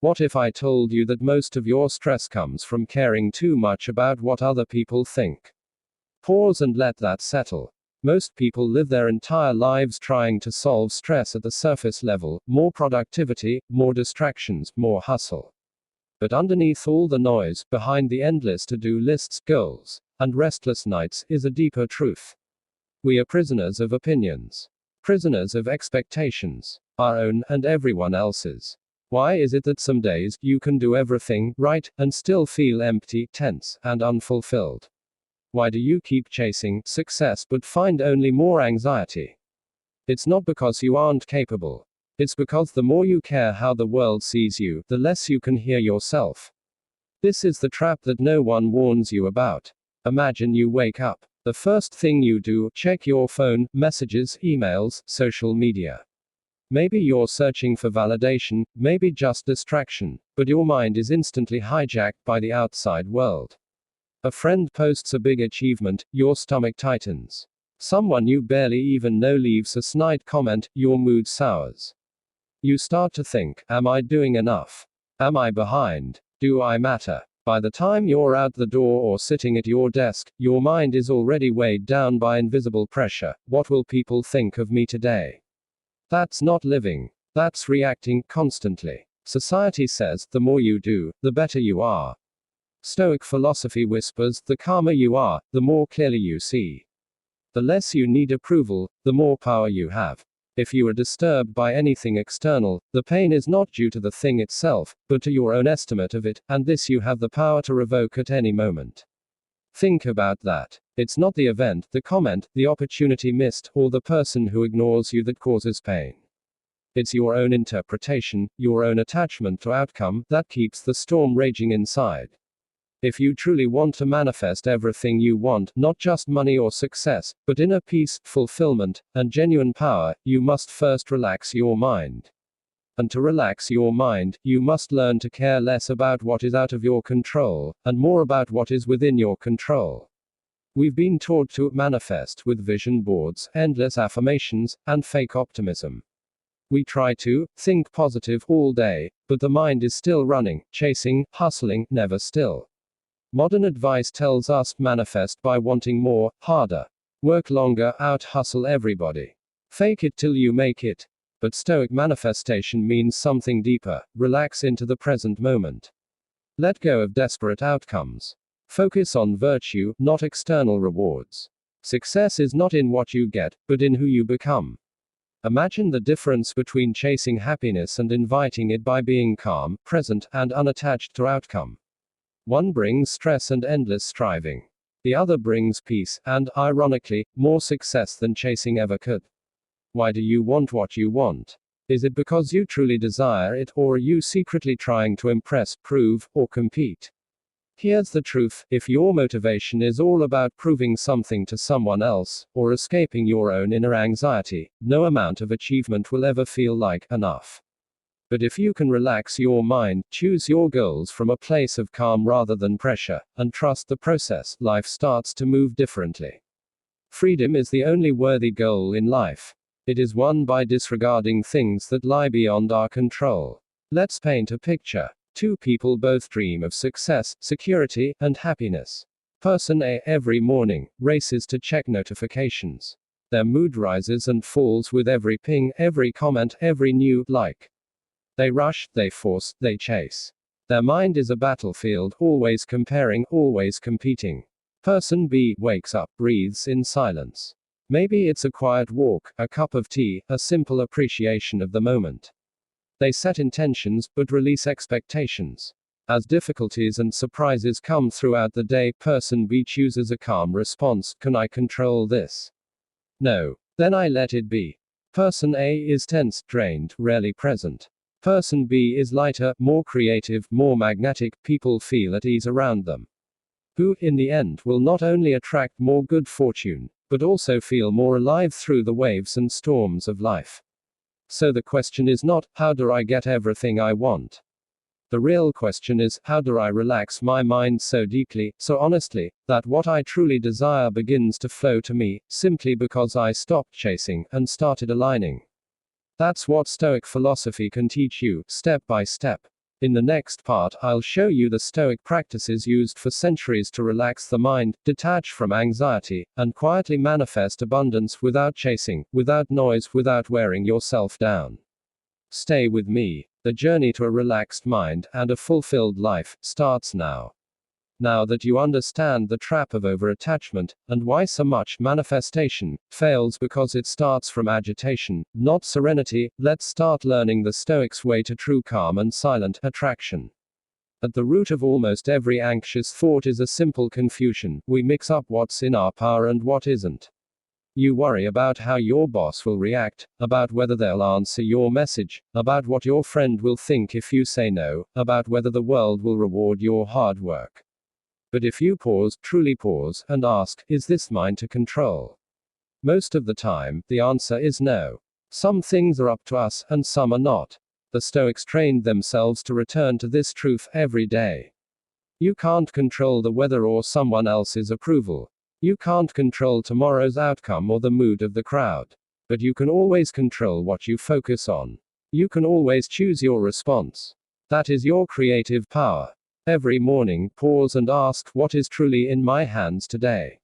What if I told you that most of your stress comes from caring too much about what other people think? Pause and let that settle. Most people live their entire lives trying to solve stress at the surface level: more productivity, more distractions, more hustle. But underneath all the noise, behind the endless to-do lists, goals, and restless nights, is a deeper truth. We are prisoners of opinions. Prisoners of expectations. Our own, and everyone else's. Why is it that some days, you can do everything right, and still feel empty, tense, and unfulfilled? Why do you keep chasing success but find only more anxiety? It's not because you aren't capable. It's because the more you care how the world sees you, the less you can hear yourself. This is the trap that no one warns you about. Imagine you wake up. The first thing you do, check your phone, messages, emails, social media. Maybe you're searching for validation, maybe just distraction, but your mind is instantly hijacked by the outside world. A friend posts a big achievement, your stomach tightens. Someone you barely even know leaves a snide comment, your mood sours. You start to think, am I doing enough? Am I behind? Do I matter? By the time you're out the door or sitting at your desk, your mind is already weighed down by invisible pressure. What will people think of me today? That's not living. That's reacting constantly. Society says, the more you do, the better you are. Stoic philosophy whispers, the calmer you are, the more clearly you see. The less you need approval, the more power you have. If you are disturbed by anything external, the pain is not due to the thing itself, but to your own estimate of it, and this you have the power to revoke at any moment. Think about that. It's not the event, the comment, the opportunity missed, or the person who ignores you that causes pain. It's your own interpretation, your own attachment to outcome, that keeps the storm raging inside. If you truly want to manifest everything you want, not just money or success, but inner peace, fulfillment, and genuine power, you must first relax your mind. And to relax your mind, you must learn to care less about what is out of your control, and more about what is within your control. We've been taught to manifest with vision boards, endless affirmations, and fake optimism. We try to think positive all day, but the mind is still running, chasing, hustling, never still. Modern advice tells us, manifest by wanting more, harder. Work longer, out-hustle everybody. Fake it till you make it. But Stoic manifestation means something deeper. Relax into the present moment. Let go of desperate outcomes. Focus on virtue, not external rewards. Success is not in what you get, but in who you become. Imagine the difference between chasing happiness and inviting it by being calm, present, and unattached to outcome. One brings stress and endless striving. The other brings peace, and, ironically, more success than chasing ever could. Why do you want what you want? Is it because you truly desire it, or are you secretly trying to impress, prove, or compete? Here's the truth: if your motivation is all about proving something to someone else, or escaping your own inner anxiety, no amount of achievement will ever feel like enough. But if you can relax your mind, choose your goals from a place of calm rather than pressure, and trust the process, life starts to move differently. Freedom is the only worthy goal in life. It is won by disregarding things that lie beyond our control. Let's paint a picture. Two people both dream of success, security, and happiness. Person A, every morning, races to check notifications. Their mood rises and falls with every ping, every comment, every new like. They rush, they force, they chase. Their mind is a battlefield, always comparing, always competing. Person B wakes up, breathes in silence. Maybe it's a quiet walk, a cup of tea, a simple appreciation of the moment. They set intentions, but release expectations. As difficulties and surprises come throughout the day, person B chooses a calm response. Can I control this? No. Then I let it be. Person A is tense, drained, rarely present. Person B is lighter, more creative, more magnetic. People feel at ease around them. Who, in the end, will not only attract more good fortune, but also feel more alive through the waves and storms of life. So the question is not, how do I get everything I want? The real question is, how do I relax my mind so deeply, so honestly, that what I truly desire begins to flow to me, simply because I stopped chasing, and started aligning. That's what Stoic philosophy can teach you, step by step. In the next part, I'll show you the Stoic practices used for centuries to relax the mind, detach from anxiety, and quietly manifest abundance without chasing, without noise, without wearing yourself down. Stay with me. The journey to a relaxed mind and a fulfilled life starts now. Now that you understand the trap of over-attachment, and why so much manifestation fails because it starts from agitation, not serenity, let's start learning the Stoics' way to true calm and silent attraction. At the root of almost every anxious thought is a simple confusion. We mix up what's in our power and what isn't. You worry about how your boss will react, about whether they'll answer your message, about what your friend will think if you say no, about whether the world will reward your hard work. But if you pause, truly pause, and ask, is this mine to control? Most of the time, the answer is no. Some things are up to us, and some are not. The Stoics trained themselves to return to this truth every day. You can't control the weather or someone else's approval. You can't control tomorrow's outcome or the mood of the crowd. But you can always control what you focus on. You can always choose your response. That is your creative power. Every morning, pause and ask, what is truly in my hands today?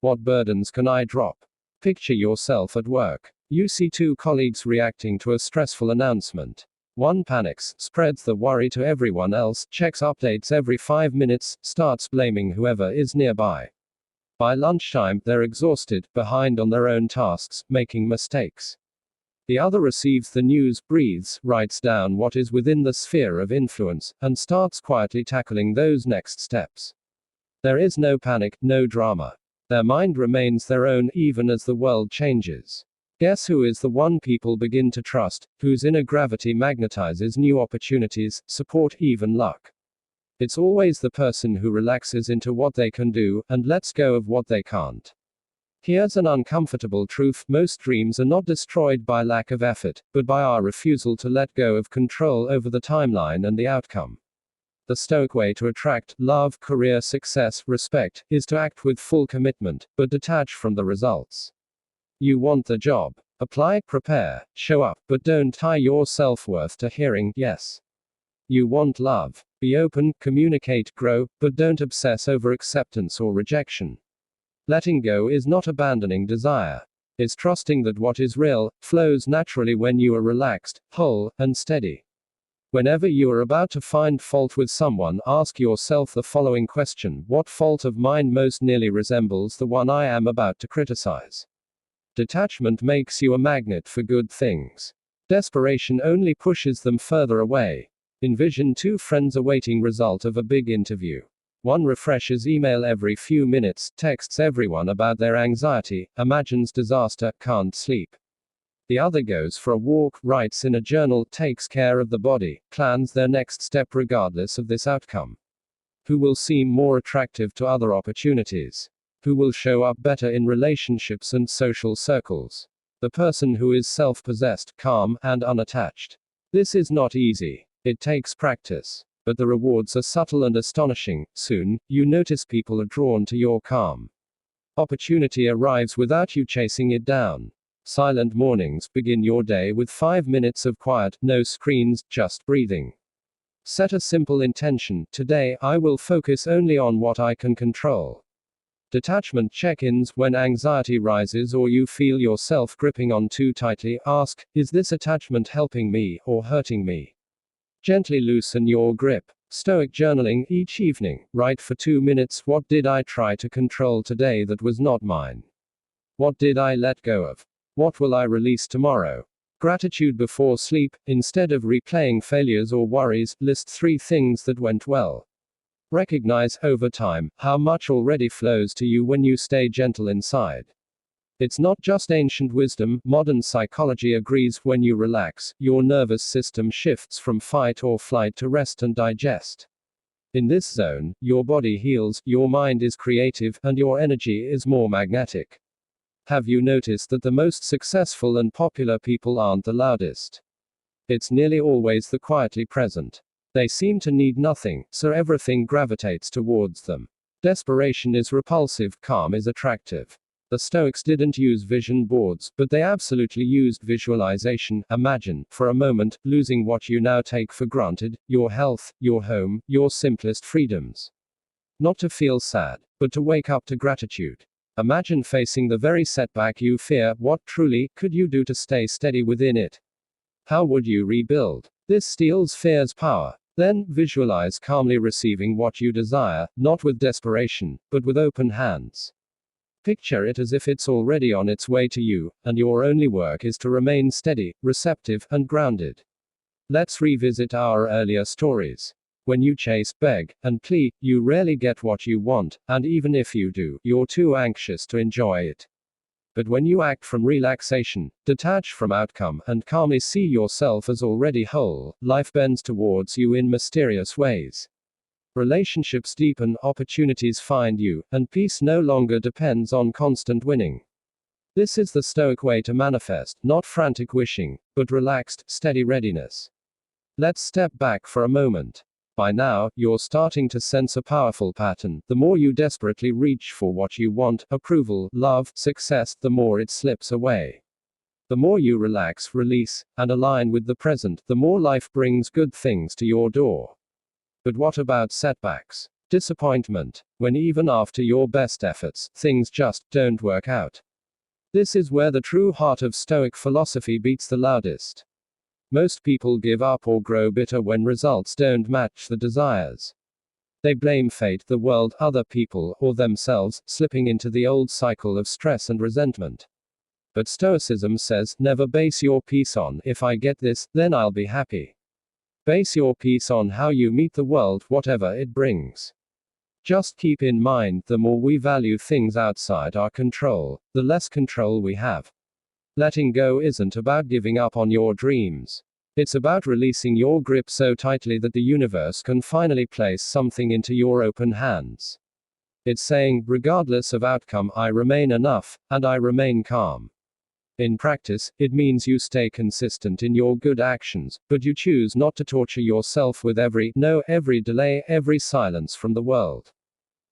What burdens can I drop? Picture yourself at work. You see two colleagues reacting to a stressful announcement. One panics, spreads the worry to everyone else, checks updates every 5 minutes, starts blaming whoever is nearby. By lunchtime, they're exhausted, behind on their own tasks, making mistakes. The other receives the news, breathes, writes down what is within the sphere of influence, and starts quietly tackling those next steps. There is no panic, no drama. Their mind remains their own even as the world changes. Guess who is the one people begin to trust, whose inner gravity magnetizes new opportunities, support, even luck? It's always the person who relaxes into what they can do, and lets go of what they can't. Here's an uncomfortable truth: most dreams are not destroyed by lack of effort, but by our refusal to let go of control over the timeline and the outcome. The Stoic way to attract love, career success, respect, is to act with full commitment, but detach from the results. You want the job? Apply, prepare, show up, but don't tie your self-worth to hearing yes. You want love? Be open, communicate, grow, but don't obsess over acceptance or rejection. Letting go is not abandoning desire. It's trusting that what is real flows naturally when you are relaxed, whole, and steady. Whenever you are about to find fault with someone, ask yourself the following question: what fault of mine most nearly resembles the one I am about to criticize? Detachment makes you a magnet for good things. Desperation only pushes them further away. Envision two friends awaiting result of a big interview. One refreshes email every few minutes, texts everyone about their anxiety, imagines disaster, can't sleep. The other goes for a walk, writes in a journal, takes care of the body, plans their next step regardless of this outcome. Who will seem more attractive to other opportunities? Who will show up better in relationships and social circles? The person who is self-possessed, calm, and unattached. This is not easy. It takes practice. But the rewards are subtle and astonishing. Soon, you notice people are drawn to your calm. Opportunity arrives without you chasing it down. Silent mornings: begin your day with 5 minutes of quiet, no screens, just breathing. Set a simple intention: today, I will focus only on what I can control. Detachment check-ins: when anxiety rises or you feel yourself gripping on too tightly, ask, is this attachment helping me, or hurting me? Gently loosen your grip. Stoic journaling: each evening, write for 2 minutes, what did I try to control today that was not mine? What did I let go of? What will I release tomorrow? Gratitude before sleep: instead of replaying failures or worries, list 3 things that went well. Recognize, over time, how much already flows to you when you stay gentle inside. It's not just ancient wisdom, modern psychology agrees: when you relax, your nervous system shifts from fight or flight to rest and digest. In this zone, your body heals, your mind is creative, and your energy is more magnetic. Have you noticed that the most successful and popular people aren't the loudest? It's nearly always the quietly present. They seem to need nothing, so everything gravitates towards them. Desperation is repulsive, calm is attractive. The Stoics didn't use vision boards, but they absolutely used visualization. Imagine, for a moment, losing what you now take for granted: your health, your home, your simplest freedoms. Not to feel sad, but to wake up to gratitude. Imagine facing the very setback you fear. What truly could you do to stay steady within it? How would you rebuild? This steals fear's power. Then, visualize calmly receiving what you desire, not with desperation, but with open hands. Picture it as if it's already on its way to you, and your only work is to remain steady, receptive, and grounded. Let's revisit our earlier stories. When you chase, beg, and plead, you rarely get what you want, and even if you do, you're too anxious to enjoy it. But when you act from relaxation, detach from outcome, and calmly see yourself as already whole, life bends towards you in mysterious ways. Relationships deepen, opportunities find you, and peace no longer depends on constant winning. This is the Stoic way to manifest, not frantic wishing, but relaxed, steady readiness. Let's step back for a moment. By now, you're starting to sense a powerful pattern. The more you desperately reach for what you want, approval, love, success, the more it slips away. The more you relax, release, and align with the present, the more life brings good things to your door. But what about setbacks? Disappointment, when even after your best efforts, things just don't work out. This is where the true heart of Stoic philosophy beats the loudest. Most people give up or grow bitter when results don't match the desires. They blame fate, the world, other people, or themselves, slipping into the old cycle of stress and resentment. But Stoicism says, never base your peace on, if I get this, then I'll be happy. Base your peace on how you meet the world, whatever it brings. Just keep in mind, the more we value things outside our control, the less control we have. Letting go isn't about giving up on your dreams. It's about releasing your grip so tightly that the universe can finally place something into your open hands. It's saying, regardless of outcome, I remain enough, and I remain calm. In practice, it means you stay consistent in your good actions, but you choose not to torture yourself with every delay, every silence from the world.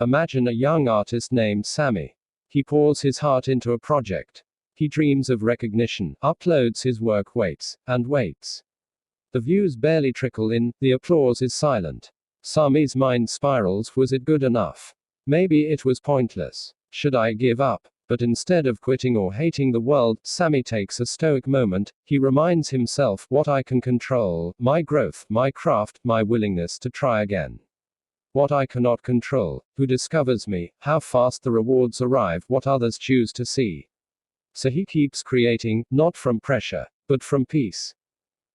Imagine a young artist named Sammy. He pours his heart into a project. He dreams of recognition, uploads his work, waits, and waits. The views barely trickle in, the applause is silent. Sammy's mind spirals. Was it good enough? Maybe it was pointless. Should I give up? But instead of quitting or hating the world, Sammy takes a Stoic moment. He reminds himself, what I can control, my growth, my craft, my willingness to try again. What I cannot control, who discovers me, how fast the rewards arrive, what others choose to see. So he keeps creating, not from pressure, but from peace.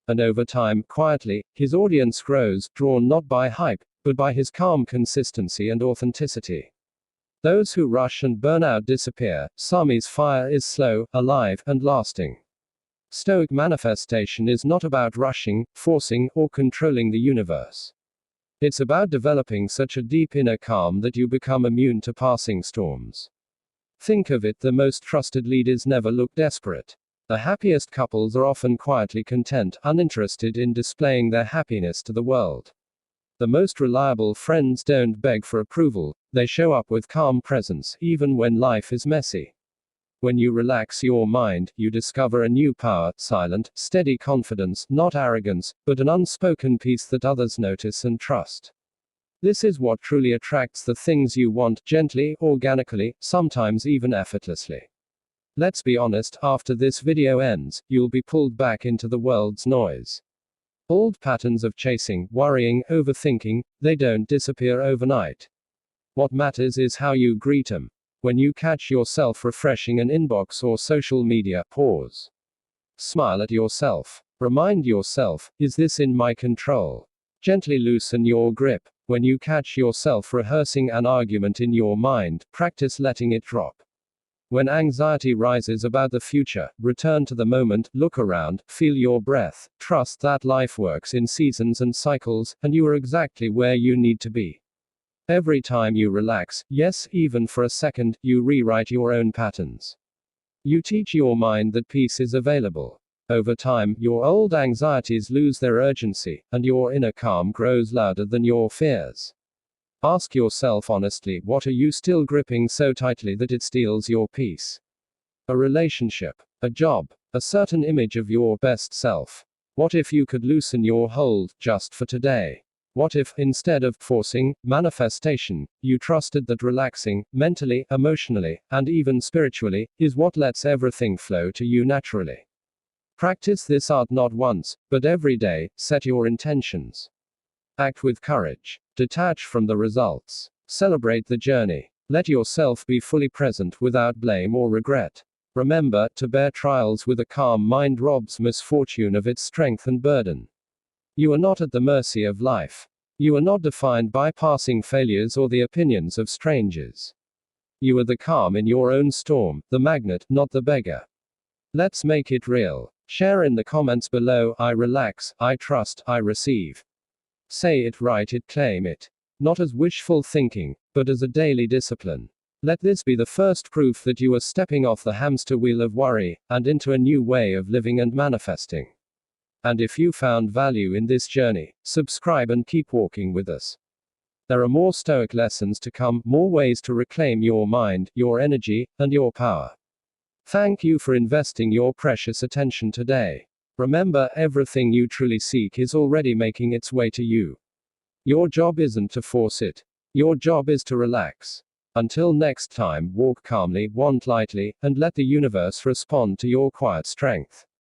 And over time, quietly, his audience grows, drawn not by hype, but by his calm consistency and authenticity. Those who rush and burn out disappear. Sammy's fire is slow, alive, and lasting. Stoic manifestation is not about rushing, forcing, or controlling the universe. It's about developing such a deep inner calm that you become immune to passing storms. Think of it, the most trusted leaders never look desperate. The happiest couples are often quietly content, uninterested in displaying their happiness to the world. The most reliable friends don't beg for approval, they show up with calm presence, even when life is messy. When you relax your mind, you discover a new power, silent, steady confidence, not arrogance, but an unspoken peace that others notice and trust. This is what truly attracts the things you want, gently, organically, sometimes even effortlessly. Let's be honest, after this video ends, you'll be pulled back into the world's noise. Old patterns of chasing, worrying, overthinking, they don't disappear overnight. What matters is how you greet them. When you catch yourself refreshing an inbox or social media, pause. Smile at yourself. Remind yourself, is this in my control? Gently loosen your grip. When you catch yourself rehearsing an argument in your mind, practice letting it drop. When anxiety rises about the future, return to the moment, look around, feel your breath, trust that life works in seasons and cycles, and you are exactly where you need to be. Every time you relax, yes, even for a second, you rewrite your own patterns. You teach your mind that peace is available. Over time, your old anxieties lose their urgency, and your inner calm grows louder than your fears. Ask yourself honestly, what are you still gripping so tightly that it steals your peace? A relationship, a job, a certain image of your best self. What if you could loosen your hold, just for today? What if, instead of forcing manifestation, you trusted that relaxing, mentally, emotionally, and even spiritually, is what lets everything flow to you naturally? Practice this art not once, but every day. Set your intentions. Act with courage. Detach from the results. Celebrate the journey. Let yourself be fully present without blame or regret. Remember, to bear trials with a calm mind robs misfortune of its strength and burden. You are not at the mercy of life. You are not defined by passing failures or the opinions of strangers. You are the calm in your own storm, the magnet, not the beggar. Let's make it real. Share in the comments below. I relax, I trust, I receive. Say it, write it, claim it. Not as wishful thinking, but as a daily discipline. Let this be the first proof that you are stepping off the hamster wheel of worry, and into a new way of living and manifesting. And if you found value in this journey, subscribe and keep walking with us. There are more Stoic lessons to come, more ways to reclaim your mind, your energy, and your power. Thank you for investing your precious attention today. Remember, everything you truly seek is already making its way to you. Your job isn't to force it. Your job is to relax. Until next time, walk calmly, want lightly, and let the universe respond to your quiet strength.